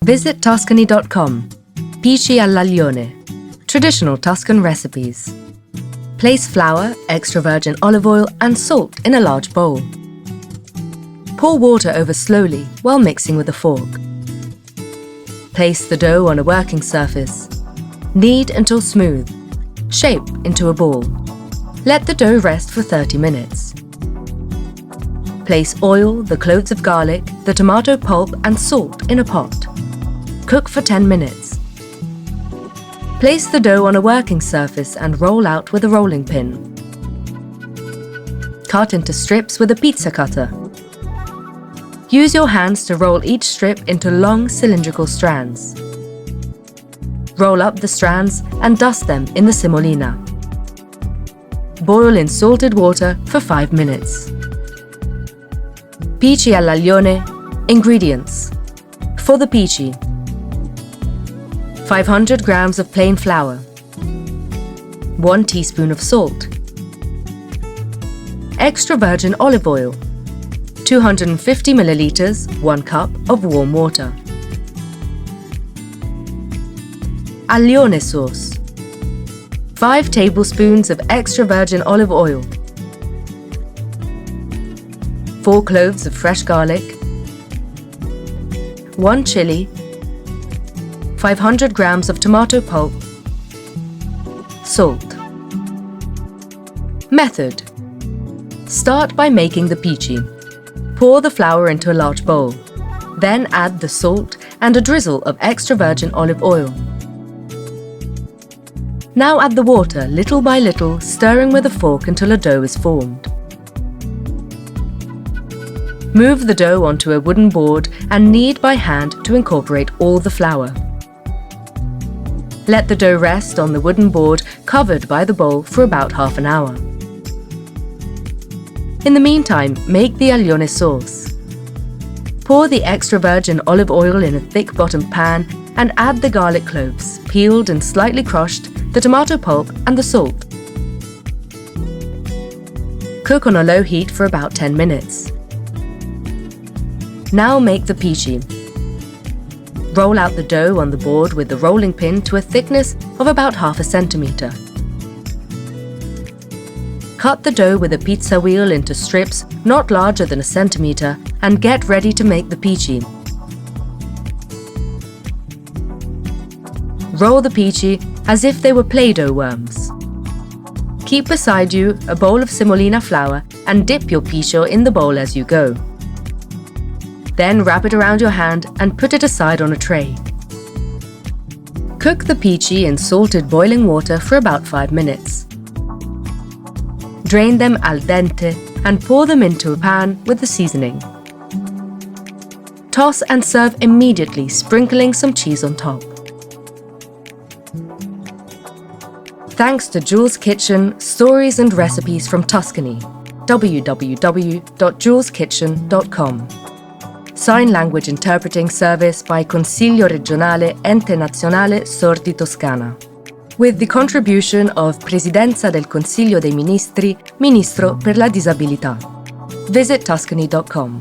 Visit Tuscany.com. Pici all'aglione. Traditional Tuscan recipes. Place flour, extra virgin olive oil and salt in a large bowl. Pour water over slowly while mixing with a fork. Place the dough on a working surface. Knead until smooth. Shape into a ball. Let the dough rest for 30 minutes. Place oil, the cloves of garlic, the tomato pulp and salt in a pot. Cook for 10 minutes. Place the dough on a working surface and roll out with a rolling pin. Cut into strips with a pizza cutter. Use your hands to roll each strip into long cylindrical strands. Roll up the strands and dust them in the semolina. Boil in salted water for 5 minutes. Pici all'aglione. Ingredients. For the pici: 500 grams of plain flour, 1 teaspoon of salt, extra virgin olive oil, 250 milliliters, 1 cup of warm water. Aglione sauce, 5 tablespoons of extra virgin olive oil, 4 cloves of fresh garlic, 1 chili, 500 grams of tomato pulp, salt. Method: start by making the pici. Pour the flour into a large bowl. Then add the salt and a drizzle of extra virgin olive oil. Now add the water little by little, stirring with a fork until a dough is formed. Move the dough onto a wooden board and knead by hand to incorporate all the flour. Let the dough rest on the wooden board covered by the bowl for about half an hour. In the meantime, make the aglione sauce. Pour the extra virgin olive oil in a thick bottom pan and add the garlic cloves, peeled and slightly crushed, the tomato pulp and the salt. Cook on a low heat for about 10 minutes. Now make the pici. Roll out the dough on the board with the rolling pin to a thickness of about ½ centimeter. Cut the dough with a pizza wheel into strips not larger than 1 centimeter and get ready to make the pici. Roll the pici as if they were Play-Doh worms. Keep beside you a bowl of semolina flour and dip your pici in the bowl as you go. Then wrap it around your hand and put it aside on a tray. Cook the pici in salted boiling water for about 5 minutes. Drain them al dente and pour them into a pan with the seasoning. Toss and serve immediately, sprinkling some cheese on top. Thanks to Jules' Kitchen, stories and recipes from Tuscany. www.juleskitchen.com. Sign language interpreting service by Consiglio Regionale, Ente Nazionale, Sordi, Toscana. With the contribution of Presidenza del Consiglio dei Ministri, Ministro per la Disabilità. Visit Tuscany.com.